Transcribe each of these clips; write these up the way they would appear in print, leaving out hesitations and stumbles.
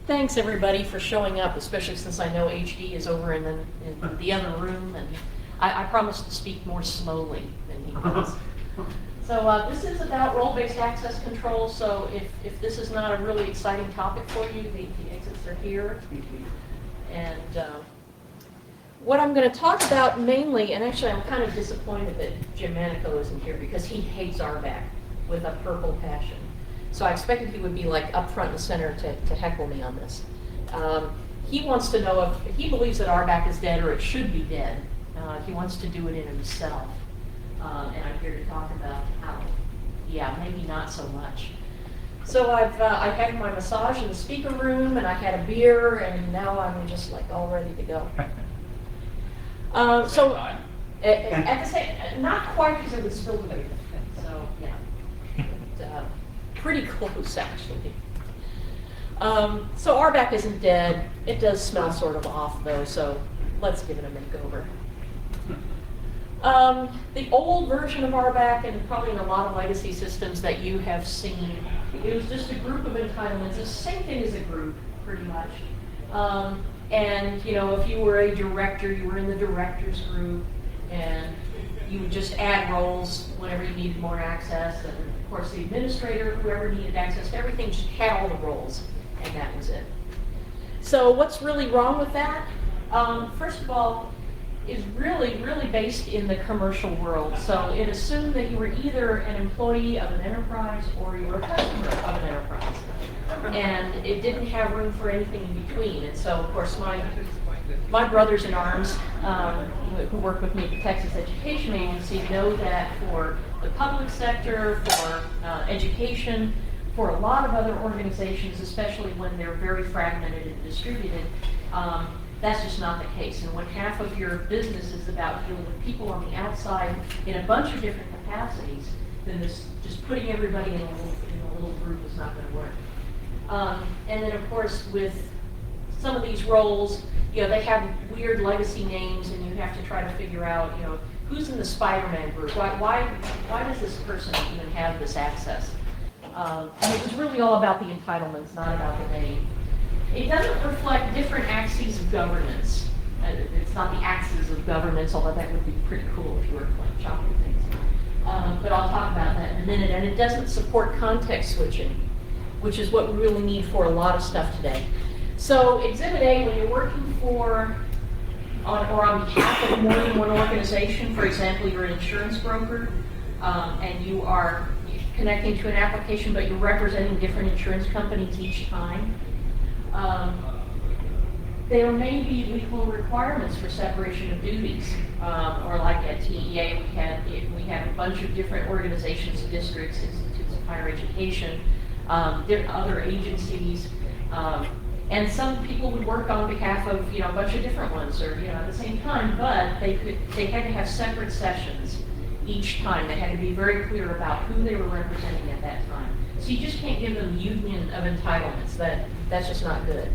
Thanks everybody for showing up, especially since I know HD is over in the other room, and I promise to speak more slowly than he does. So this is about role-based access control, so if this is not a really exciting topic for you, the exits are here. And what I'm going to talk about mainly, and actually I'm kind of disappointed that Jim Manico isn't here because he hates RBAC with a purple passion. So I expected he would be like up front and center to heckle me on this. He wants to know if he believes that RBAC is dead or it should be dead. He wants to do it in himself. And I'm here to talk about how, yeah, maybe not so much. So I've had my massage in the speaker room, and I had a beer, and now I'm just like all ready to go. So at the same, not quite because it was spilled everything. So yeah, but, pretty close actually. So RBAC isn't dead. It does smell sort of off though, so let's give it a makeover. The old version of RBAC, and probably in a lot of legacy systems that you have seen, it was just a group of entitlements. It's the same thing as a group, pretty much. And you know, if you were a director, you were in the directors group, and you would just add roles whenever you needed more access. And of course, the administrator, whoever needed access to everything, just had all the roles, and that was it. So what's really wrong with that? First of all, is really based in the commercial world. So it assumed that you were either an employee of an enterprise or you were a customer of an enterprise. And it didn't have room for anything in between. And so, of course, my brothers in arms who work with me at the Texas Education Agency know that for the public sector, for education, for a lot of other organizations, especially when they're very fragmented and distributed, that's just not the case. And when half of your business is about dealing with people on the outside in a bunch of different capacities, then this just putting everybody in a little group is not going to work. And then, of course, with some of these roles, you know, they have weird legacy names, and you have to try to figure out, you know, who's in the Spider-Man group? Why does this person even have this access? And it was really all about the entitlements, not about the name. It doesn't reflect different axes of governance. It's not the axes of governance, although that would be pretty cool if you were like chopping things. But I'll talk about that in a minute. And it doesn't support context switching, which is what we really need for a lot of stuff today. So Exhibit A, when you're working for, or on behalf of more than one organization, for example, you're an insurance broker, and you are connecting to an application, but you're representing different insurance companies each time. There may be legal requirements for separation of duties, or like at TEA, we have a bunch of different organizations, districts, institutes of higher education, different other agencies, and some people would work on behalf of a bunch of different ones, or at the same time, but they had to have separate sessions each time. They had to be very clear about who they were representing at that time. So you just can't give them union of entitlements. That's just not good.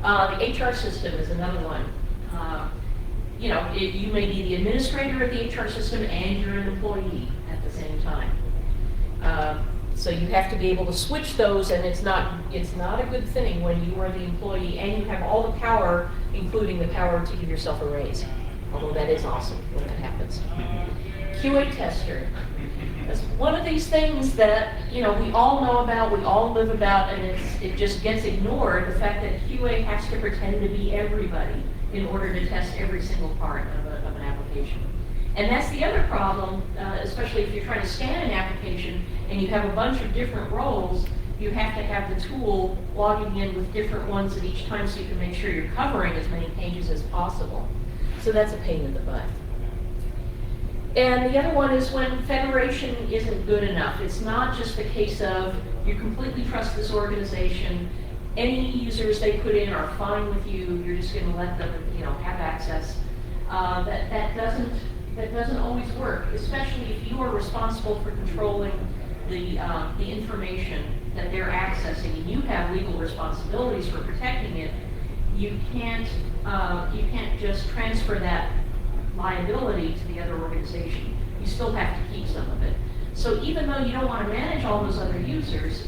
The HR system is another one. You may be the administrator of the HR system and you're an employee at the same time. So you have to be able to switch those, and it's not a good thing when you are the employee and you have all the power, including the power to give yourself a raise. Although that is awesome when that happens. QA tester. It's one of these things that we all know about, we all live about, and it just gets ignored. The fact that QA has to pretend to be everybody in order to test every single part of an application. And that's the other problem, especially if you're trying to scan an application and you have a bunch of different roles. You have to have the tool logging in with different ones at each time so you can make sure you're covering as many pages as possible. So that's a pain in the butt. And the other one is when federation isn't good enough. It's not just the case of you completely trust this organization, any users they put in are fine with you, you're just going to let them have access. That doesn't always work, especially if you are responsible for controlling the information that they're accessing and you have legal responsibilities for protecting it. You can't just transfer that liability to the other organization. You still have to keep some of it. So even though you don't want to manage all those other users,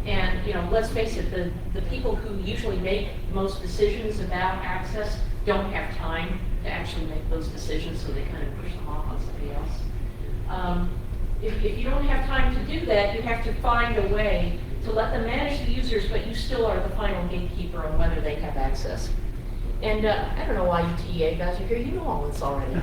And, you know, let's face it, the people who usually make most decisions about access don't have time to actually make those decisions, so they kind of push them off on somebody else. If you don't have time to do that, you have to find a way to let them manage the users, but you still are the final gatekeeper on whether they have access. And I don't know why you TEA guys are here, you know all this already.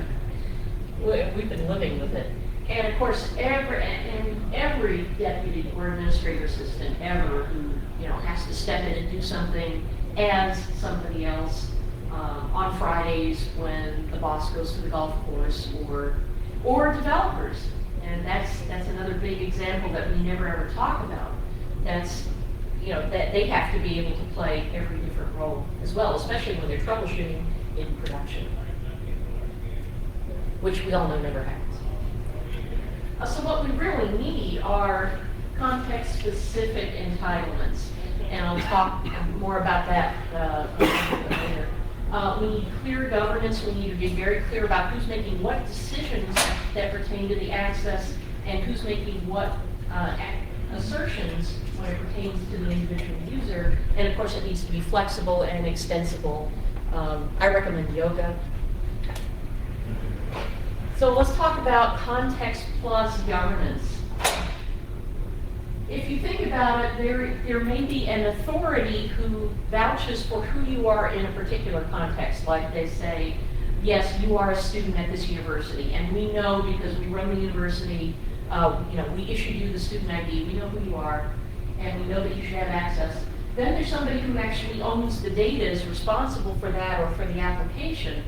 We've been living with it. And of course, every deputy or administrator assistant ever who, you know, has to step in and do something as somebody else on Fridays when the boss goes to the golf course, or developers. And that's another big example that we never ever talk about. That's, you know, that they have to be able to play every different role as well, especially when they're troubleshooting in production, which we all know never happens. So what we really need are context-specific entitlements, and I'll talk more about that later. We need clear governance. We need to be very clear about who's making what decisions that pertain to the access and who's making what assertions when it pertains to the individual user. And of course, it needs to be flexible and extensible. I recommend yoga. So let's talk about context plus governance. If you think about it, there may be an authority who vouches for who you are in a particular context. Like they say, yes, you are a student at this university, and we know because we run the university, you know, we issued you the student ID, we know who you are, and we know that you should have access. Then there's somebody who actually owns the data, is responsible for that or for the application,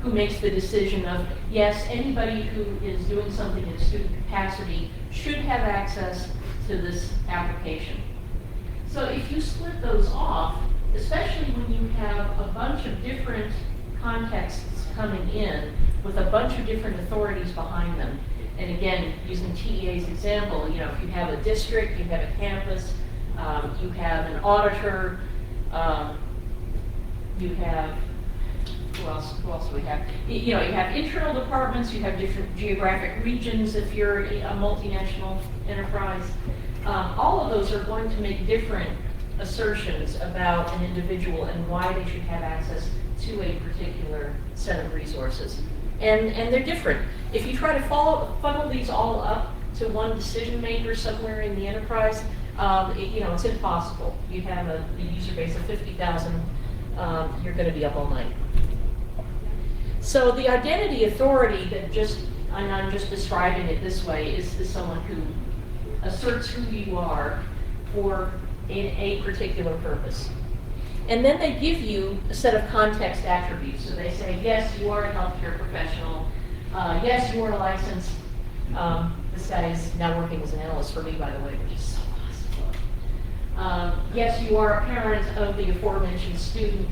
who makes the decision of, yes, anybody who is doing something in a student capacity should have access to this application. So if you split those off, especially when you have a bunch of different contexts coming in with a bunch of different authorities behind them, and again, using TEA's example, you know, if you have a district, you have a campus, you have an auditor, you have, who else do we have? You know, you have internal departments, you have different geographic regions if you're a multinational enterprise. All of those are going to make different assertions about an individual and why they should have access to a particular set of resources. And they're different. If you try to funnel these all up to one decision maker somewhere in the enterprise, you know, it's impossible. You have a user base of 50,000, you're going to be up all night. So the identity authority that and I'm just describing it this way, is someone who asserts who you are for a particular purpose. And then they give you a set of context attributes. So they say, yes, you are a healthcare professional. Yes, you are licensed. This guy is now working as an analyst for me, by the way, which is so awesome. Yes, you are a parent of the aforementioned student.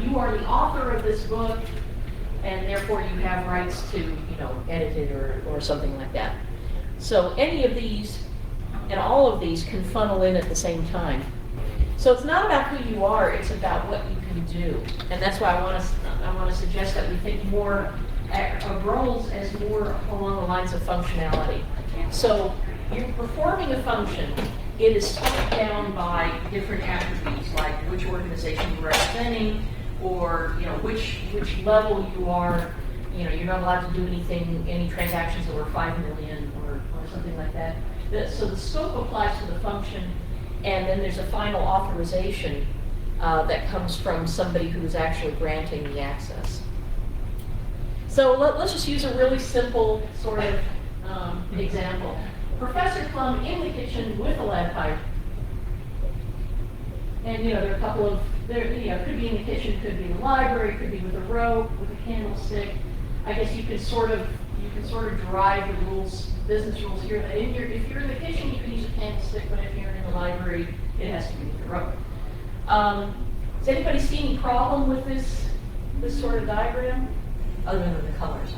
You are the author of this book, and therefore you have rights to, you know, edit it or something like that. So any of these and all of these can funnel in at the same time. So it's not about who you are, it's about what you can do. And that's why I want to suggest that we think more of roles as more along the lines of functionality. So you're performing a function, it is struck down by different attributes, like which organization you're representing, or, you know, which level you are. You know, you're not allowed to do any transactions over 5 million or something like that. So the scope applies to the function, and then there's a final authorization that comes from somebody who is actually granting the access. So let's just use a really simple sort of example. Professor Plum in the kitchen with a lead pipe. And, you know, there are a couple of, you know, could be in the kitchen, could be in the library, could be with a rope, with a candlestick. I guess you can sort of derive the rules, business rules here. If you're in the kitchen, you can use a candlestick, but if you're in the library, it has to be with a rope. Does anybody see any problem with this sort of diagram, other than the colors?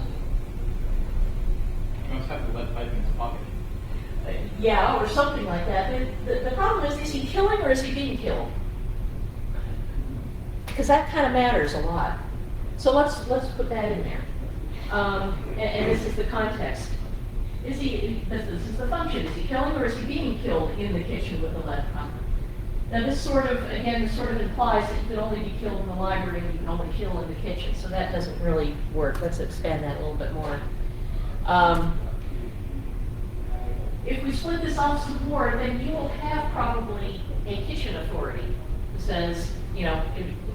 You must have the lead pipe in his pocket. Yeah, or something like that. The problem is he killing or is he being killed? Because that kind of matters a lot. So let's put that in there. And this is the context. Is he This is the function. Is he killing or is he being killed in the kitchen with a lead pump? Now this sort of, again, this sort of implies that you can only be killed in the library and you can only kill in the kitchen. So that doesn't really work. Let's expand that a little bit more. If we split this off some more, then you will have probably a kitchen authority that says, you know,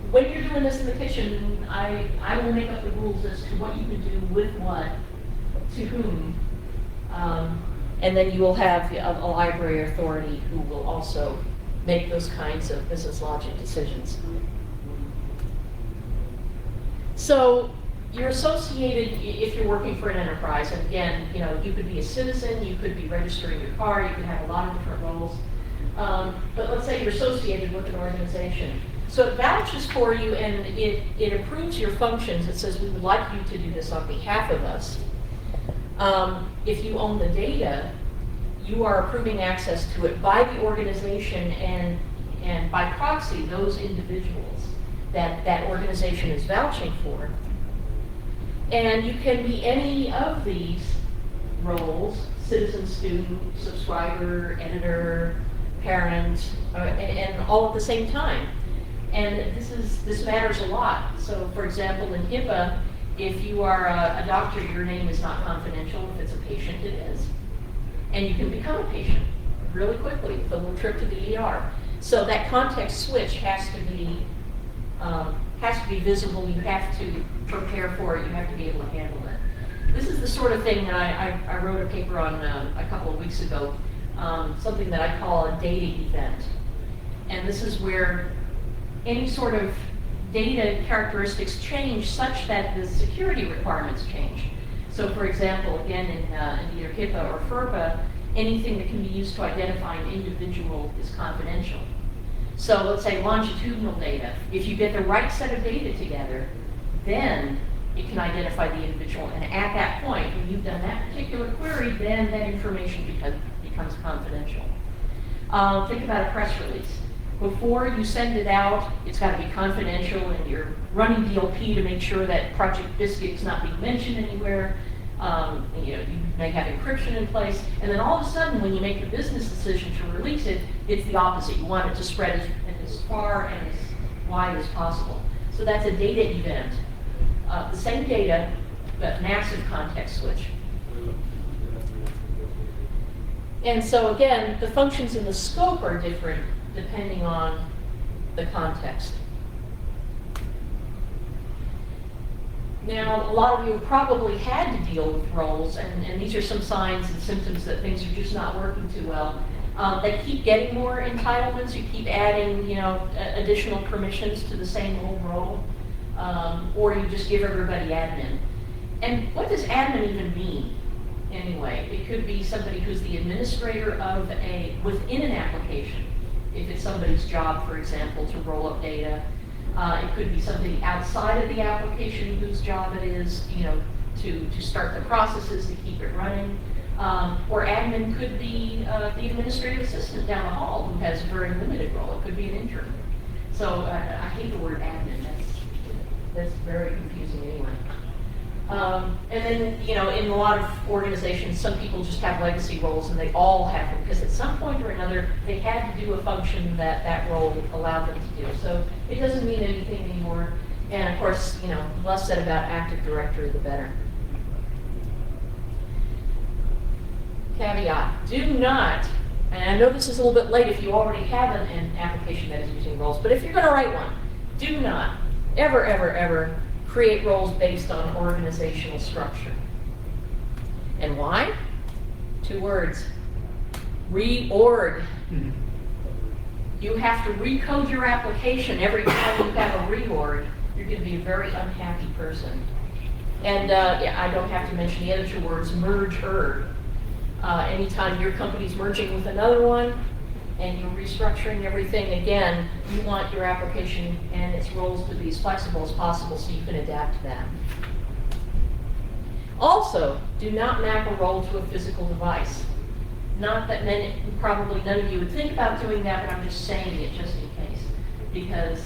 when you're doing this in the kitchen, I will make up the rules as to what you can do with what, to whom. And then you will have a library authority who will also make those kinds of business logic decisions. So you're associated if you're working for an enterprise, and again, you know, you could be a citizen, you could be registering your car, you could have a lot of different roles. But let's say you're associated with an organization. So it vouches for you and it approves your functions. It says we would like you to do this on behalf of us. If you own the data, you are approving access to it by the organization and by proxy, those individuals that that organization is vouching for. And you can be any of these roles: citizen, student, subscriber, editor, parent, and all at the same time. And this matters a lot. So for example, in HIPAA, if you are a doctor, your name is not confidential. If it's a patient, it is. And you can become a patient really quickly with a little trip to the ER. So that context switch has to be visible. You have to prepare for it. You have to be able to handle it. This is the sort of thing that I wrote a paper on a couple of weeks ago, something that I call a data event. And this is where any sort of data characteristics change such that the security requirements change. So for example, again, in either HIPAA or FERPA, anything that can be used to identify an individual is confidential. So let's say longitudinal data. If you get the right set of data together, then it can identify the individual. And at that point, when you've done that particular query, then that information becomes confidential. Think about a press release. Before you send it out, it's got to be confidential, and you're running DLP to make sure that Project Biscuit is not being mentioned anywhere. You may have encryption in place, and then all of a sudden, when you make the business decision to release it, it's the opposite. You want it to spread as far and as wide as possible. So that's a data event. The same data, but massive context switch. And so again, the functions in the scope are different depending on the context. Now, a lot of you have probably had to deal with roles, and these are some signs and symptoms that things are just not working too well. They keep getting more entitlements. You keep adding, you know, additional permissions to the same old role, or you just give everybody admin. And what does admin even mean? Anyway, it could be somebody who's the administrator of within an application. If it's somebody's job, for example, to roll up data. It could be somebody outside of the application whose job it is, you know, to start the processes, to keep it running. Or admin could be the administrative assistant down the hall who has a very limited role. It could be an intern. So I hate the word admin. That's very confusing anyway. And then, you know, in a lot of organizations, some people just have legacy roles and they all have them because at some point or another, they had to do a function that that role allowed them to do. So it doesn't mean anything anymore. And of course, you know, the less said about Active Directory, the better. Caveat, do not, and I know this is a little bit late if you already have an application that is using roles, but if you're going to write one, do not ever, ever, ever create roles based on organizational structure. And why? 2 words. Reorg. You have to recode your application every time you have a reorg. You're going to be a very unhappy person. And yeah, I don't have to mention the other 2 words, merge-erg. Anytime your company's merging with another one and you're restructuring everything again, you want your application and its roles to be as flexible as possible so you can adapt to that. Also, do not map a role to a physical device. Not that probably none of you would think about doing that, but I'm just saying it just in case. Because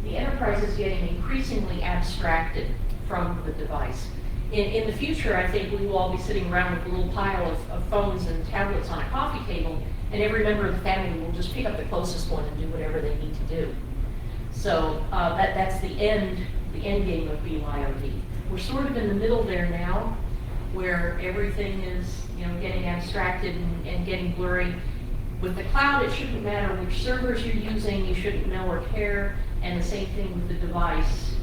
the enterprise is getting increasingly abstracted from the device. In the future, I think we will all be sitting around with a little pile of phones and tablets on a coffee table, and every member of the family will just pick up the closest one and do whatever they need to do. So that's the end game of BYOD. We're sort of in the middle there now, where everything is, getting abstracted and getting blurry. With the cloud, it shouldn't matter which servers you're using, you shouldn't know or care, and the same thing with the device.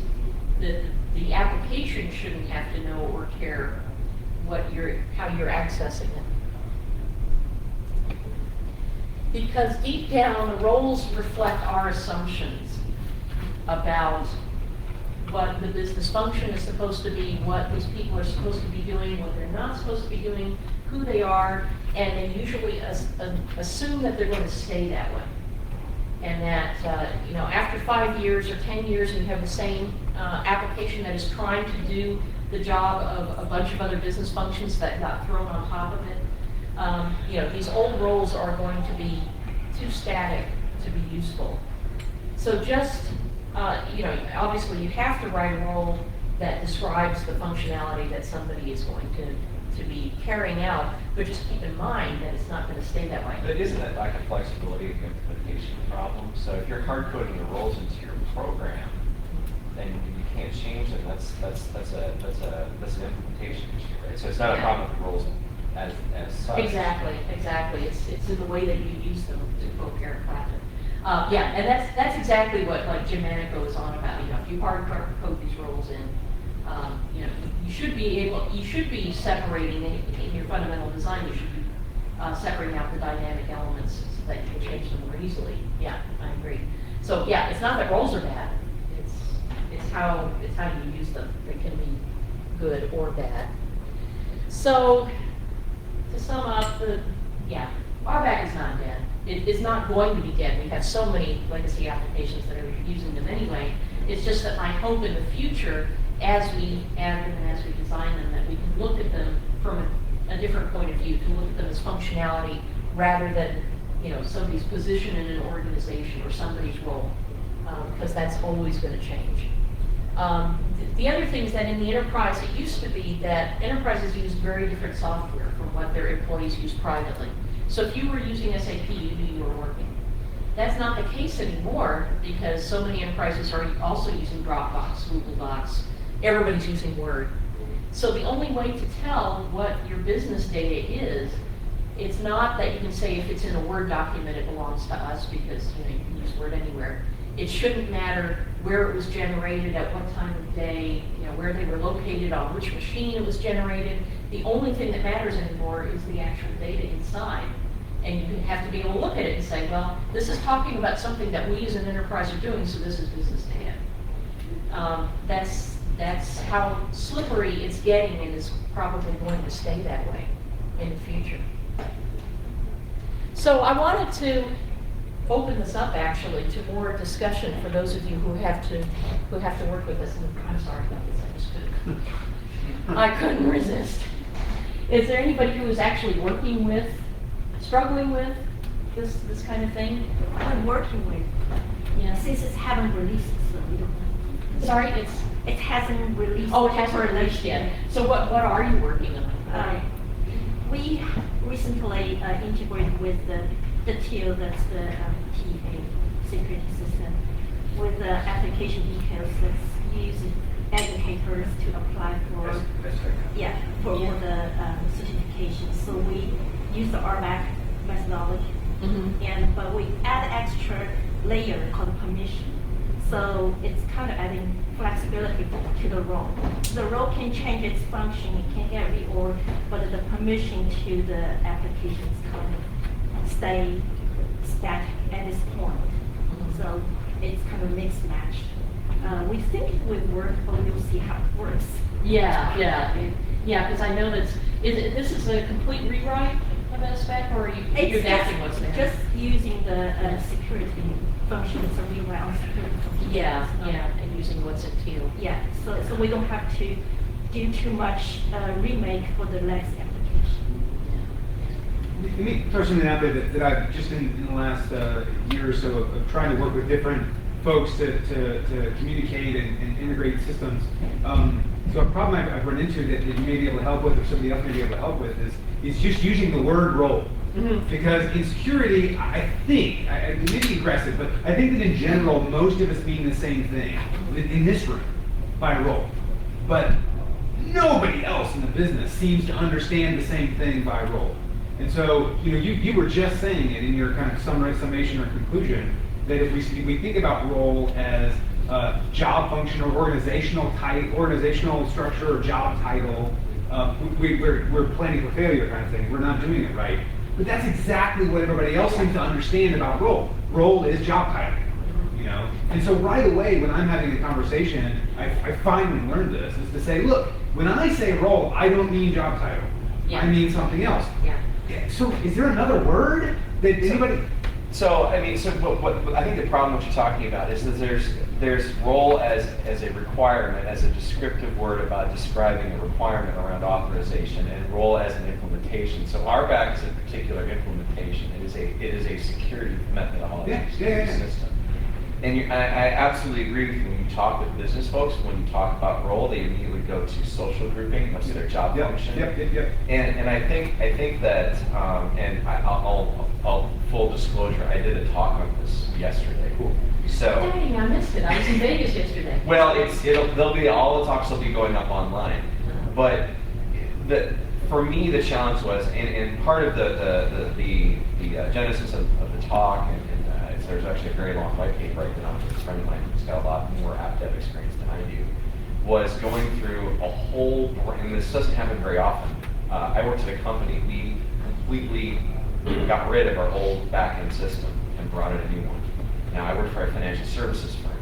The application shouldn't have to know or care how you're accessing it. Because deep down, the roles reflect our assumptions about what the business function is supposed to be, what these people are supposed to be doing, what they're not supposed to be doing, who they are, and they usually assume that they're going to stay that way. And that, after 5 years or 10 years, and you have the same application that is trying to do the job of a bunch of other business functions that got thrown on top of it, these old roles are going to be too static to be useful. So just, obviously you have to write a role that describes the functionality that somebody is going to be carrying out, but just keep in mind that it's not going to stay that way. But isn't that lack of flexibility an implementation problem? So if you're hard coding your roles into your program, then you can't change them. That's an implementation issue, right? So it's not a problem with the roles as such. Exactly. It's in the way that you use them, to quote Eric Clapton. And that's exactly what Jim Manico is on about. If you hard code these roles in, you should be separating in your fundamental design. You should be separating out the dynamic elements so that you can change them more easily. Yeah, I agree. So yeah, it's not that roles are bad. It's how you use them. They can be good or bad. So to sum up, RBAC is not dead. It is not going to be dead. We have so many legacy applications that are using them anyway. It's just that my hope in the future, as we add them and as we design them, that we can look at them from a different point of view, to look at them as functionality rather than somebody's position in an organization or somebody's role, because that's always going to change. The other thing is that in the enterprise, it used to be that enterprises used very different software from what their employees used privately. So if you were using SAP, you knew you were working. That's not the case anymore, because so many enterprises are also using Dropbox, Google Docs. Everybody's using Word. So the only way to tell what your business data is, it's not that you can say if it's in a Word document, it belongs to us, because you can use Word anywhere. It shouldn't matter where it was generated, at what time of day, where they were located, on which machine it was generated. The only thing that matters anymore is the actual data inside. And you have to be able to look at it and say, well, this is talking about something that we as an enterprise are doing, so this is business data. That's how slippery it's getting, and is probably going to stay that way in the future. So I wanted to open this up actually to more discussion for those of you who have to work with us. And I'm sorry about this, I couldn't resist. Is there anybody who is actually struggling with this kind of thing? I'm working with. Yeah. Since it haven't released, so we don't know. Sorry, It hasn't released. it hasn't released yet. So what are you working on? We recently integrated with the TIL, that's the TA security system, with the application details that's used educators to apply for all the certifications. So we use the RBAC methodology, but we add extra layer called permission. So it's kind of adding flexibility to the role. The role can change its function, it can get reorg, but the permission to the applications kind of stay static at this point. So it's kind of mixed match. We think it would work, but we'll see how it works. Yeah, because I know this is a complete rewrite of a spec, or you're adapting what's there? Just using the security functions, or rewrite on security functions. And using what's in TIL. Yeah, so we don't have to do too much remake for the next application. Let me throw something out there that I've just in the last year or so of trying to work with different folks to communicate and integrate systems. So a problem I've run into that you may be able to help with, or somebody else may be able to help with, is just using the word role. Because in security, I think, I may be aggressive, but I think that in general, most of us mean the same thing in this room by role. But nobody else in the business seems to understand the same thing by role. And so, you were just saying it in your kind of summation or conclusion, that if we think about role as job function or organizational structure or job title, we're planning for failure kind of thing. We're not doing it right. But that's exactly what everybody else seems to understand about role. Role is job title, And so right away, when I'm having a conversation, I finally learned this, is to say, look, when I say role, I don't mean job title. Yeah. I mean something else. Yeah. So is there another word that anybody... So I mean, what I think the problem what you're talking about is that there's role as a requirement, as a descriptive word about describing a requirement around authorization, and role as an implementation. So RBAC is a particular implementation. It is a security methodology system. And I absolutely agree with you when you talk with business folks. When you talk about role, they immediately go to social grouping. What's their job function? Yep. And I think that, and I'll full disclosure, I did a talk on this yesterday. Cool. So. Dang, I missed it. I was in Vegas yesterday. Well, they'll be all the talks will be going up online, but for me the challenge was, and part of the genesis of the talk, and there's actually a very long white paper I did on with a friend of mine who's got a lot more app dev experience than I do, was going through a whole, and this doesn't happen very often. I worked at a company, we completely got rid of our old back-end system and brought in a new one. Now I work for a financial services firm,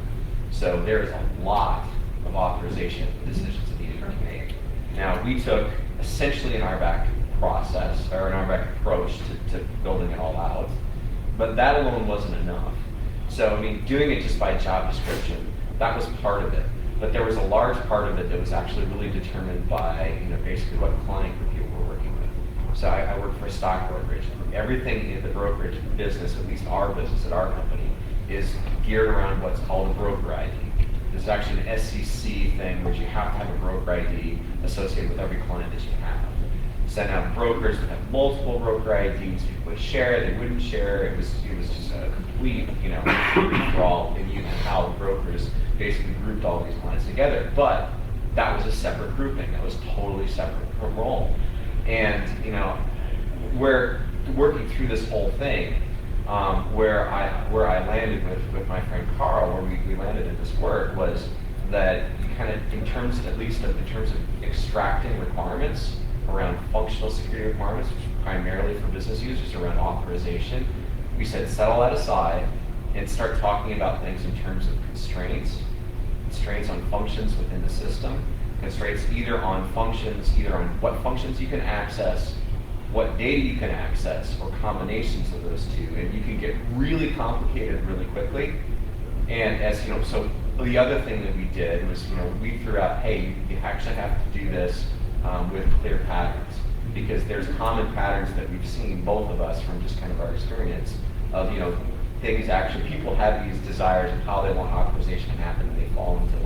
so there is a lot of authorization decisions that needed to be made. Now we took essentially an RBAC process, or an RBAC approach to building it all out, but that alone wasn't enough. So I mean, doing it just by job description, that was part of it. But there was a large part of it that was actually really determined by, basically what client group you were working with. So I work for a stock brokerage. Everything in the brokerage business, at least our business at our company, is geared around what's called a broker ID. There's actually an SEC thing which you have to have a broker ID associated with every client that you have. So now brokers would have multiple broker IDs. People would share, they wouldn't share. It was just a complete, brawl in how brokers basically grouped all these clients together. But that was a separate grouping. That was totally separate from role. And we're working through this whole thing, where I landed with my friend Carl, where we landed in this work, was that you kind of, in terms of extracting requirements around functional security requirements, which are primarily for business users around authorization, we said settle that aside and start talking about things in terms of constraints on functions within the system, constraints either on what functions you can access, what data you can access, or combinations of those two, and you can get really complicated really quickly. And so the other thing that we did was, we threw out, hey, you actually have to do this with clear patterns, because there's common patterns that we've seen, both of us, from just kind of our experience of, things actually, people have these desires of how they want authorization to happen, and they fall into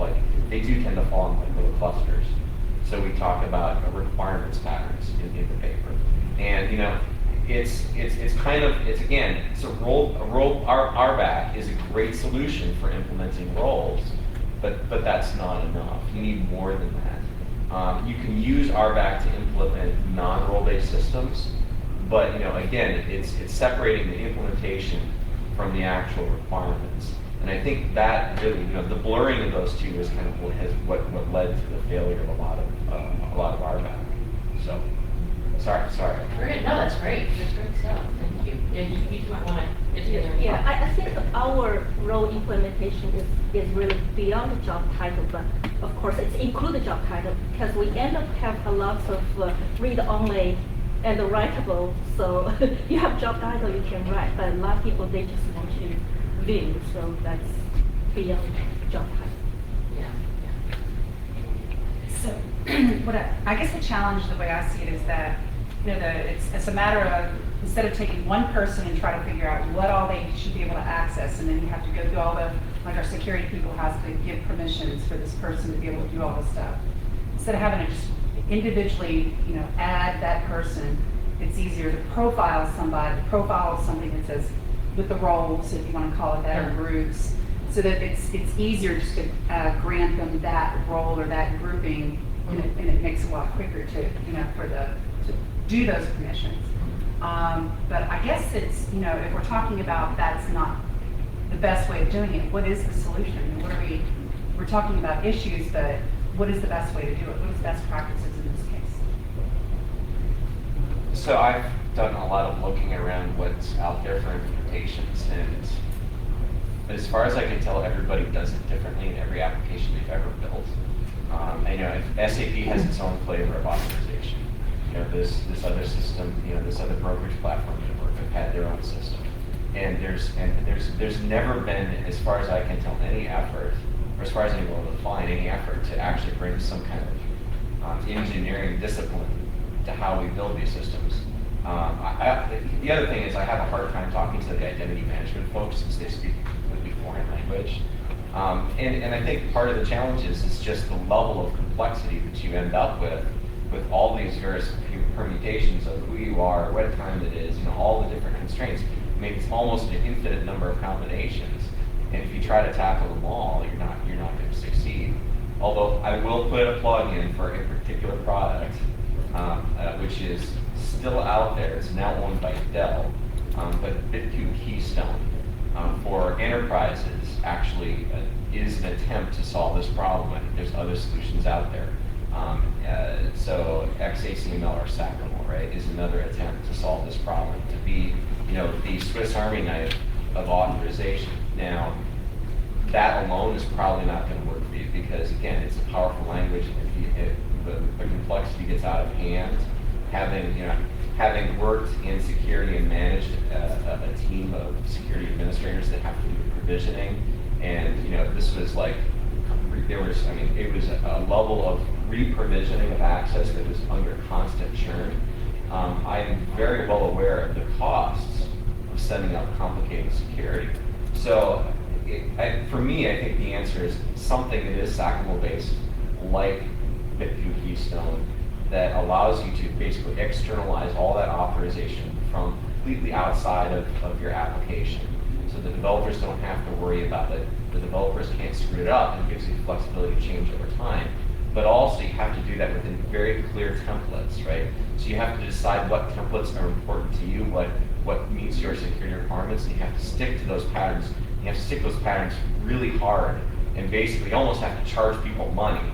they do tend to fall into little clusters. So we talk about requirements patterns in the paper. And it's a role, RBAC is a great solution for implementing roles, but that's not enough. You need more than that. You can use RBAC to implement non-role based systems, but again, it's separating the implementation from the actual requirements. And I think that really, the blurring of those two is kind of what led to the failure of a lot of RBAC. So, sorry. Great. No, that's great. That's great stuff. Thank you. Yeah, you might want to get together and Yeah, talk. I think our role implementation is really beyond the job title, but of course it's include the job title, because we end up have a lot of read-only and writable. So you have job title you can write, but a lot of people, they just want to view, so that's beyond job title. Yeah. So, I guess the challenge, the way I see it, is that it's a matter of, instead of taking one person and try to figure out what all they should be able to access, and then you have to go through all the, like our security people has to give permissions for this person to be able to do all this stuff. instead of having to just individually, add that person, it's easier to profile somebody, something that says with the roles, if you want to call it that, or groups, so that it's easier just to grant them that role or that grouping, and it makes it a lot quicker to to do those permissions. But I guess it's, if we're talking about that's not the best way of doing it, what is the solution? And what are we're talking about issues, but what is the best way to do it? What is the best practices in this case? So I've done a lot of looking around what's out there for implementations, and as far as I can tell, everybody does it differently in every application they've ever built. I know if SAP has its own flavor of authorization. This other system, this other brokerage platform that work have had their own system. And there's never been, as far as I can tell, any effort, or as far as anyone will find, any effort to actually bring some kind of engineering discipline to how we build these systems. The other thing is I have a hard time talking to the identity management folks since they speak a completely foreign language. And I think part of the challenge is just the level of complexity that you end up with all these various permutations of who you are, what time it is, all the different constraints. I mean, it's almost an infinite number of combinations. And if you try to tackle them all, you're not going to succeed. Although I will put a plug in for a particular product, which is still out there. It's now owned by Dell, but BitQ Keystone for enterprises actually is an attempt to solve this problem. I think there's other solutions out there. So XACML or SACML, right, is another attempt to solve this problem, to be, the Swiss Army knife of authorization. Now, that alone is probably not going to work for you because, again, it's a powerful language, and if the complexity gets out of hand, having worked in security and managed a team of security administrators that have to do provisioning, and this was like it was a level of re-provisioning of access that was under constant churn. I'm very well aware of the costs of sending out complicated security. So for me, I think the answer is something that is SACML based, like BitQ Keystone, that allows you to basically externalize all that authorization from completely outside of your application. So the developers don't have to worry about it. The developers can't screw it up, and it gives you flexibility to change over time. But also you have to do that within very clear templates, right? So you have to decide what templates are important to you, what meets your security requirements, and you have to stick to those patterns. You have to stick those patterns really hard, and basically you almost have to charge people money,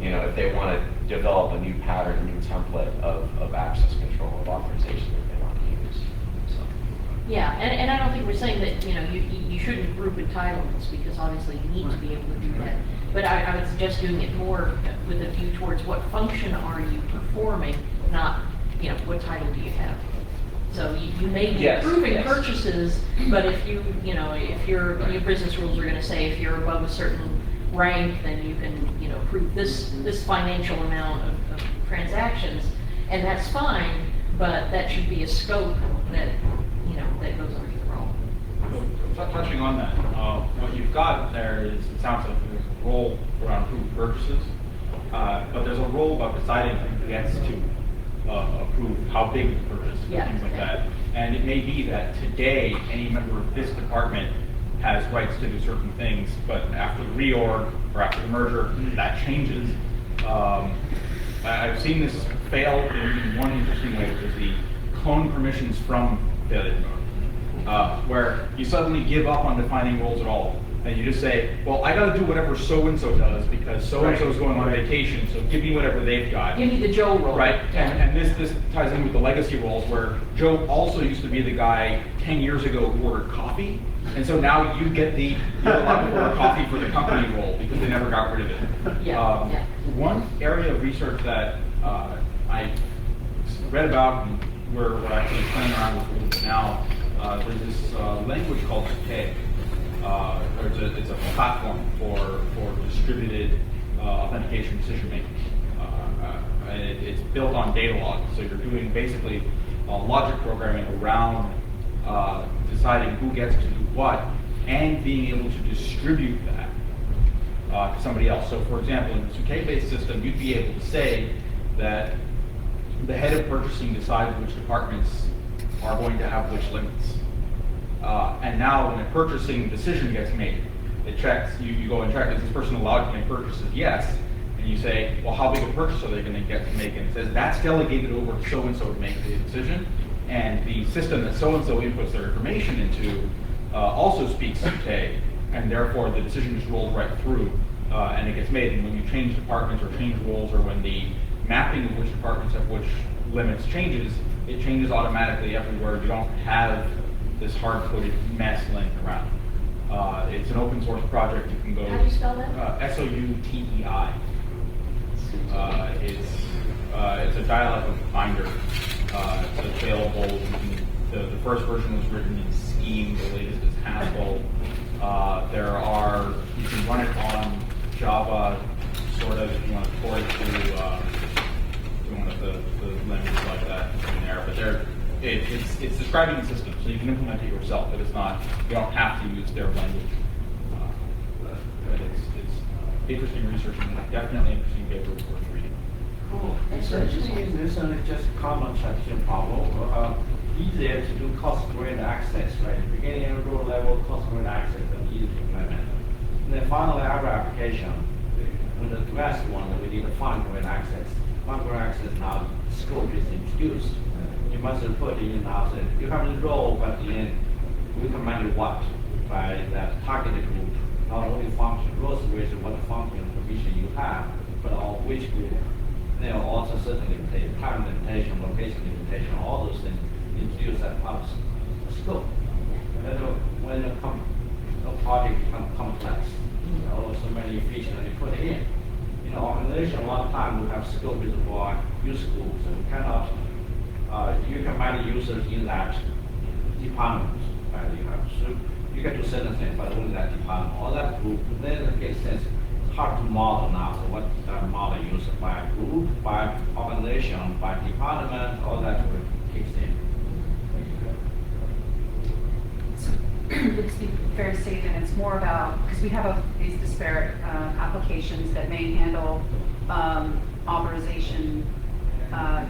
if they want to develop a new pattern, a new template of access control, of authorization that they want to use. So. Yeah, and I don't think we're saying that, you shouldn't group entitlements, because obviously you need to be able to do that. But I would suggest doing it more with a view towards what function are you performing, not, what title do you have. So you may be approving purchases, but if if your business rules are going to say if you're above a certain rank, then you can, approve this financial amount of transactions, and that's fine, but that should be a scope that, that goes under the role. Touching on that, what you've got there is, it sounds like there's a role around approved purchases, but there's a role about deciding who gets to approve how big the purchase is, things like that. And it may be that today, any member of this department has rights to do certain things, but after the reorg or after the merger, that changes. I've seen this fail in one interesting way, which is the clone permissions from failure mode, where you suddenly give up on defining roles at all. And you just say, well, I got to do whatever so-and-so does because so-and-so is going on vacation, so give me whatever they've got. Give me the Joe role. Right, and this ties in with the legacy roles, where Joe also used to be the guy 10 years ago who ordered coffee, and so now you get you're allowed to order coffee for the company role because they never got rid of it. One area of research that I read about, and we're actually playing around with a little bit now, there's this language called K. It's a platform for distributed authentication decision making. It's built on data logs, so you're doing basically logic programming around deciding who gets to do what and being able to distribute that. to somebody else. So for example, in a Suke-based system, you'd be able to say that the head of purchasing decides which departments are going to have which limits. And now when a purchasing decision gets made, it checks, you go and check, is this person allowed to make purchases? Yes. And you say, well, how big a purchase are they going to get to make? And it says, that's delegated over to so-and-so to make the decision. And the system that so-and-so inputs their information into also speaks Suke, and therefore the decision is rolled right through and it gets made. And when you change departments or change roles, or when the mapping of which departments have which limits changes, it changes automatically everywhere. You don't have this hard-coded mess laying around. It's an open source project. You can go. How do you spell that? SOUTEI. It's a dial-up binder. It's available. The first version was written in Scheme. The latest is Haskell. You can run it on Java, sort of, if you want to port it to one of the languages like that in there. But it's describing the system, so you can implement it yourself. But it's not. You don't have to use their language. But it's interesting research, and definitely interesting paper worth reading. Cool. Essentially, this is just a common section problem. Easier to do cost-grid access, right? Beginning and row level cost-grid access and easy to implement. And then finally, our application, with the last one, we need a fine-grid access. Fine-grid access now, scope is introduced. You must put in now that you have a role, but in the end, we command what by that targeted group. Not only function rows with what function provision you have, but all which group. There are also certain limitations, time limitation, location limitation, all those things introduce that part of scope. And when a project becomes complex, so many features that you put in. In an organization, a lot of time we have scope is for user groups, and we cannot, you can manage users in that department. Right? You can do certain things, but only that department, or that group, then it makes sense. It's hard to model now, so what model used by group, by organization, by department, all that kicks in. It's fair statement. It's more about, because we have these disparate applications that may handle authorization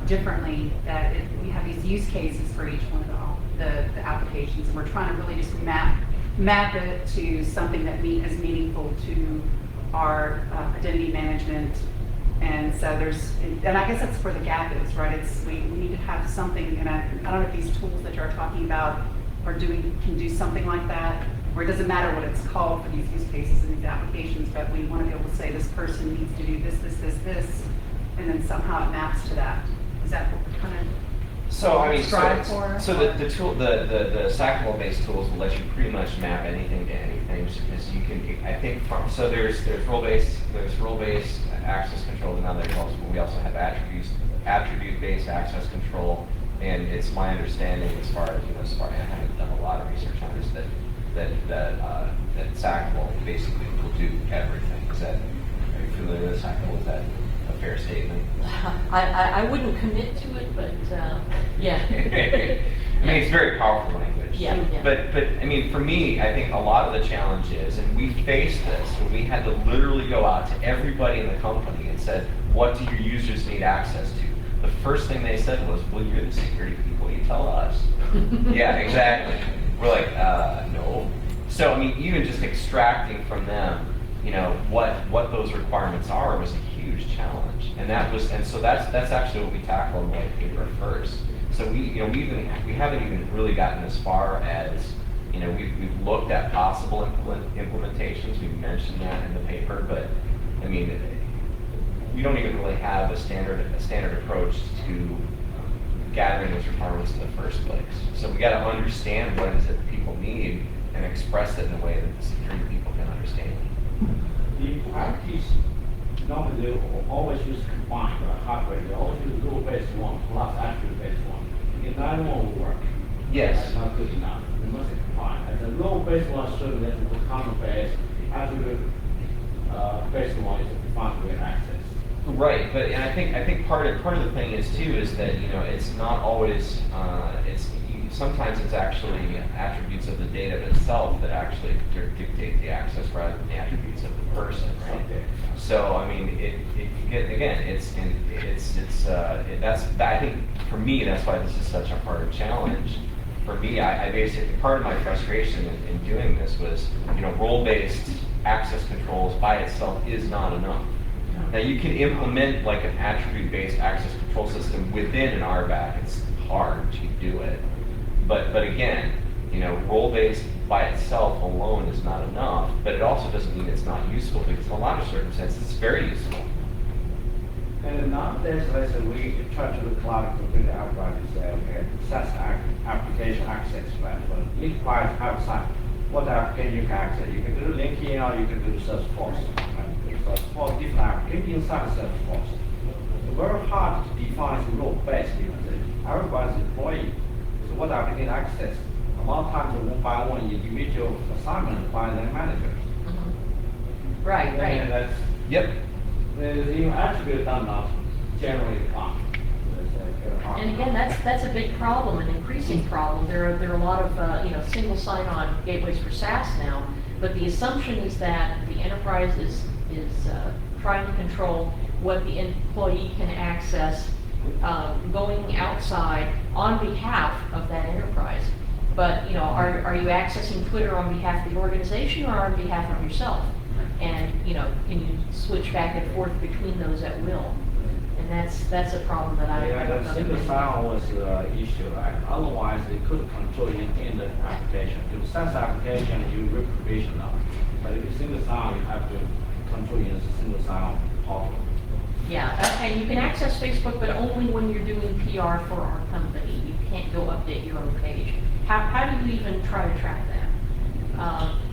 differently, that we have these use cases for each one of the applications, and we're trying to really just map it to something that is meaningful to our identity management. And so and I guess that's where the gap is, right? We need to have something, and I don't know if these tools that you're talking about can do something like that, where it doesn't matter what it's called for these use cases and these applications, but we want to be able to say this person needs to do this, and then somehow it maps to that. Is that what we're kind of strive for? So the tool, the Stackable-based tools will let you pretty much map anything to anything, because you can. I think so. There's role-based access control, and now we also have attribute-based access control. And it's my understanding, as far as I haven't done a lot of research on this, that Stackable basically will do everything. Are you familiar with Stackable? Is that a fair statement? I wouldn't commit to it, but yeah. I mean, it's very powerful language. Yeah. But I mean, for me, I think a lot of the challenge is, and we faced this when we had to literally go out to everybody in the company and said, what do your users need access to? The first thing they said was, well, you're the security people, you tell us. Yeah, exactly. We're like, no. So, I mean, even just extracting from them, what those requirements are was a huge challenge. And so that's actually what we tackled in the white paper first. So we haven't even really gotten as far as, we've looked at possible implementations. We mentioned that in the paper, but I mean, we don't even really have a standard approach to gathering those requirements in the first place. So we got to understand what it is that people need and express it in a way that the security people can understand. The practice, normally they always use combined hardware. They always use rule-based one plus attribute-based one. If neither one will work, Yes. that's not good enough. We must combine. And the rule-based one shows that the counter-based, attribute-based one is defined with access. Right, but and I think part of the thing is too is that it's not always sometimes it's actually attributes of the data itself that actually dictate the access rather than the attributes of the person, right? Okay. So, I mean, I think for me, that's why this is such a hard challenge. For me, I basically, part of my frustration in doing this was, role-based access controls by itself is not enough. Now, you can implement like an attribute-based access control system within an RBAC. It's hard to do it. But again, role-based by itself alone is not enough, but it also doesn't mean it's not useful, because in a lot of circumstances, it's very useful. And nowadays, let's say we try to do cloud computing outright and say, okay, SaaS application access platform. It requires outside what application you can access. You can do LinkedIn or you can do Salesforce. Right? Salesforce different application inside Salesforce. It's very hard to define role-based because everybody's employee. So what application access? A lot of times, one by one individual assignment by their managers. Right, And right. that's, Yep. there's even attribute done not generally fine. And again, that's a big problem, an increasing problem. There are a lot of single sign-on gateways for SaaS now, but the assumption is that the enterprise is trying to control what the employee can access, going outside on behalf of that enterprise. But are you accessing Twitter on behalf of the organization or on behalf of yourself? And can you switch back and forth between those at will? And that's a problem that I Yeah, don't the single know. sign-on was the issue, right? Otherwise, they could control in the application. If it's SaaS application, you reprovision now. But if it's single sign, you have to control in a single sign-on portal. Yeah, and you can access Facebook, but only when you're doing PR for our company. You can't go update your own page. How do you even try to track that?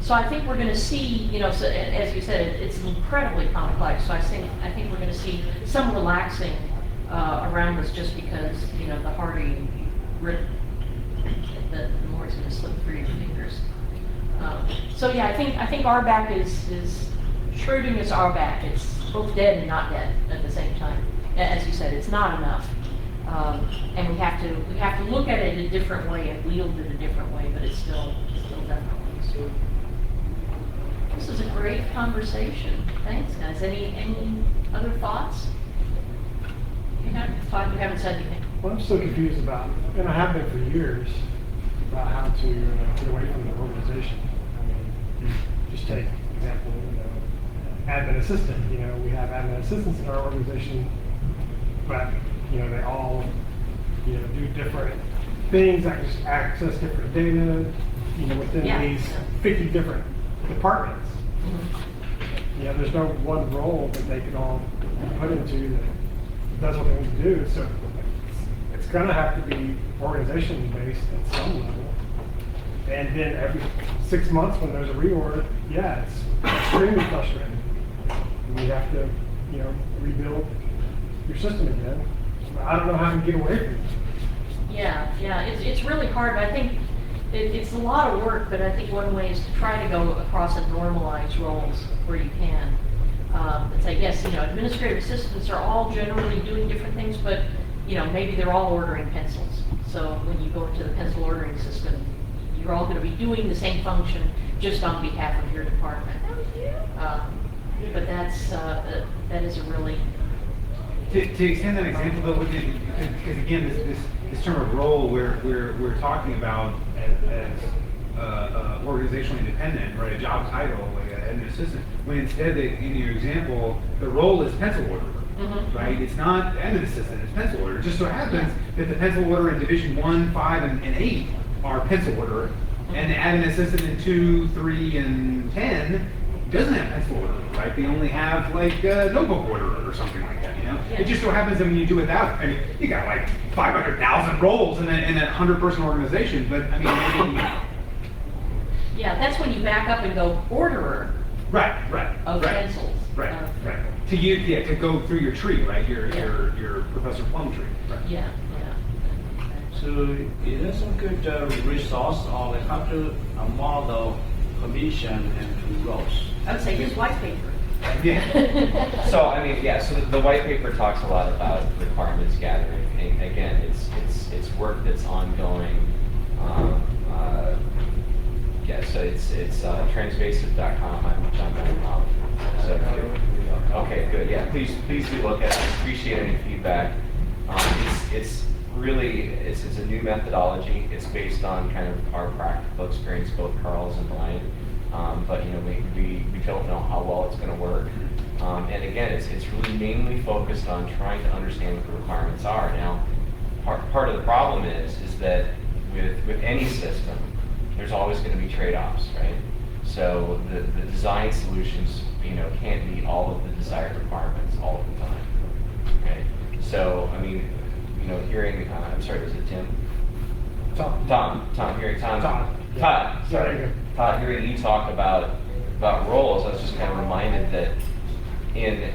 So I think we're going to see, so as you said, it's incredibly complex. So I think we're going to see some relaxing around this, just because the harder you rip, the more it's going to slip through your fingers. So yeah, I think RBAC is Schröding is RBAC. It's both dead and not dead at the same time. As you said, it's not enough. And we have to look at it in a different way and wield it a different way, but it's still definitely. This is a great conversation. Thanks, guys. Any other thoughts? You haven't said anything. Well, I'm still confused about, and I have been for years, about how to get away from the organization. I mean, just take example, admin assistant. We have admin assistants in our organization, but they all do different things, access different data, within these 50 different departments. There's no one role that they can all put into that does what they need to do. So it's going to have to be organization based at some level. And then every 6 months when there's a reorg, it's extremely frustrating. And you have to, rebuild your system again. I don't know how to get away from it. Yeah, it's really hard. I think it's a lot of work, but I think one way is to try to go across and normalize roles where you can. And say, yes, administrative assistants are all generally doing different things, but maybe they're all ordering pencils. So when you go into the pencil ordering system, you're all going to be doing the same function just on behalf of your department. But that is a really To extend that example though, because again, this term of role we're talking about as organizational independent, right? A job title, like an assistant. When instead, in your example, the role is pencil orderer, right? It's not admin assistant; it's pencil orderer. It just so happens that the pencil orderer in Division 1, 5, and 8 are pencil orderer, and the admin assistant in 2, 3, and 10 doesn't have pencil orderer, right? They only have like a notebook orderer or something like that, It just so happens that when you do it that, you got like 500,000 roles in a 100-person organization, but maybe. Yeah, that's when you back up and go orderer Right. of pencils. Right. To go through your tree, right? Your Professor Plum tree. Right. Yeah. So is there some good resource on how to model commission and roles? I would say his white paper. Yeah. So so the white paper talks a lot about requirements gathering. And again, it's work that's ongoing. so it's transvasive.com. I'm John Bennett. So if you- okay, good. Yeah, please do look at it. I appreciate any feedback. It's really it's a new methodology. It's based on kind of our practical experience, both Carl's and mine. But you know, we don't know how well it's going to work. And again, it's really mainly focused on trying to understand what the requirements are. Now, part of the problem is that with any system, there's always going to be trade-offs, right? So the design solutions, you know, can't meet all of the desired requirements all of the time, okay? So, I mean, you know, hearing, I'm sorry, was it Tim? Tom, hearing Tom. Todd, sorry. There you go. Todd, hearing you talk about roles, I was just kind of reminded that in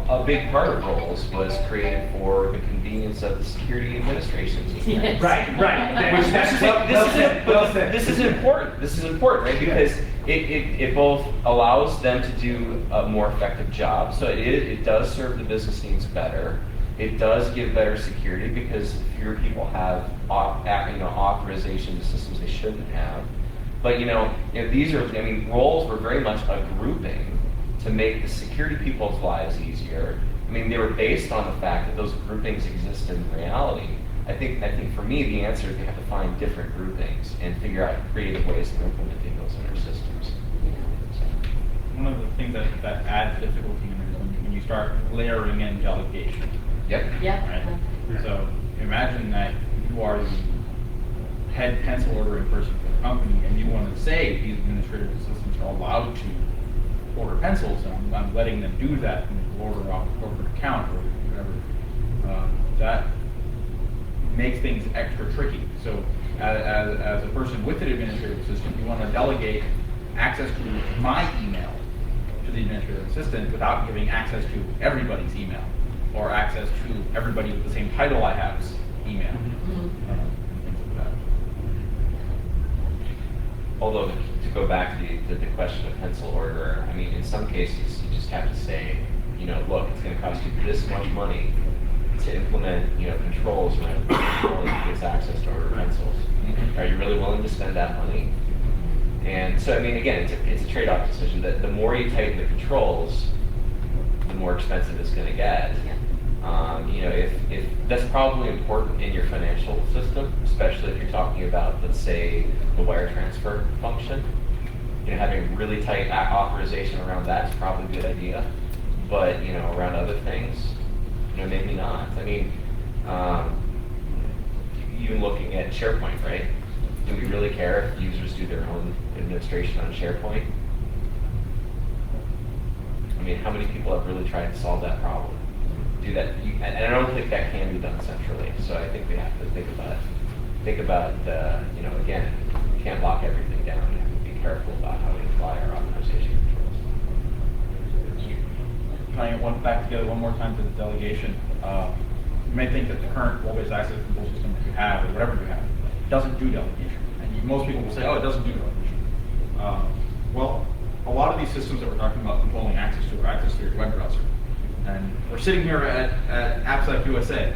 a big part of roles was created for the convenience of the security administration team. Yes. Right. Which this is important. This is important, right? Yeah. Because it both allows them to do a more effective job. So it does serve the business needs better. It does give better security because fewer people have authorization to systems they shouldn't have. But these are, I mean, roles were very much a grouping to make the security people's lives easier. I mean, they were based on the fact that those groupings exist in reality. I think for me, the answer is we have to find different groupings and figure out creative ways of implementing those in our systems. One of the things that adds difficulty is when you start layering in delegation. Yep. Yeah. Right? So imagine that you are the head pencil ordering person for the company, and you want to say these administrative assistants are allowed to order pencils, and I'm letting them do that and order off a corporate account or whatever. That makes things extra tricky. So as a person with an administrative assistant, you want to delegate access to my email to the administrative assistant without giving access to everybody's email or access to everybody with the same title I have's email. Mhm. Things like that. Although, to go back to the question of pencil order, I mean, in some cases, you just have to say, look, it's going to cost you this much money to implement, controls around controlling who gets access to order pencils. Are you really willing to spend that money? And so, I mean, again, it's a trade-off decision. That the more you tighten the controls, the more expensive it's going to get. If that's probably important in your financial system, especially if you're talking about, let's say, the wire transfer function. Having really tight authorization around that is probably a good idea. But around other things, maybe not. I mean, even looking at SharePoint, right? Do we really care if users do their own administration on SharePoint? I mean, how many people have really tried to solve that problem? Do that, and I don't think that can be done centrally. So I think we have to think about again, we can't lock everything down. We have to be careful about how we apply our authorization controls. Tying it back together one more time to the delegation. You may think that the current role-based access control system that you have, or whatever you have, doesn't do delegation. And most people will say, oh, it doesn't do delegation. Well, a lot of these systems that we're talking about controlling access to are access to your web browser. And we're sitting here at AppSecUSA.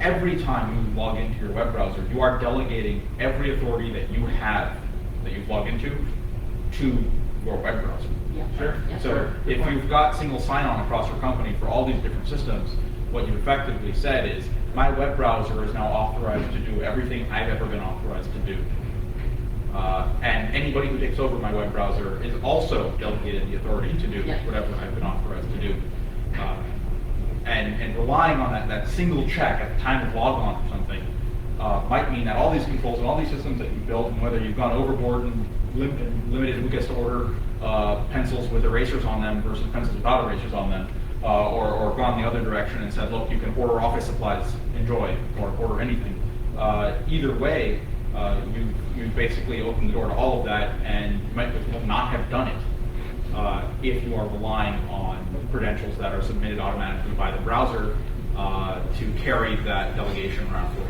Every time you log into your web browser, you are delegating every authority that you have, that you've logged into, to your web browser. Yeah. Sure. Yeah. So if you've got single sign-on across your company for all these different systems, what you've effectively said is, my web browser is now authorized to do everything I've ever been authorized to do. And anybody who takes over my web browser is also delegated the authority to do whatever I've been authorized to do. And relying on that single check at the time of log on or something might mean that all these controls and all these systems that you built, and whether you've gone overboard and limited who gets to order pencils with erasers on them versus pencils without erasers on them, or gone the other direction and said, look, you can order office supplies, enjoy, or order anything. Either way, you basically open the door to all of that, and you might not have done it if you are relying on credentials that are submitted automatically by the browser to carry that delegation around for you.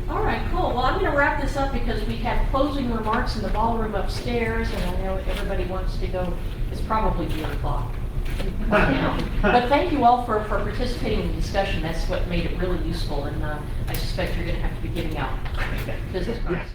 All right, cool. Well, I'm going to wrap this up because we have closing remarks in the ballroom upstairs, and I know everybody wants to go. It's probably 1 o'clock. But thank you all for participating in the discussion. That's what made it really useful, and I suspect you're going to have to be giving out business cards.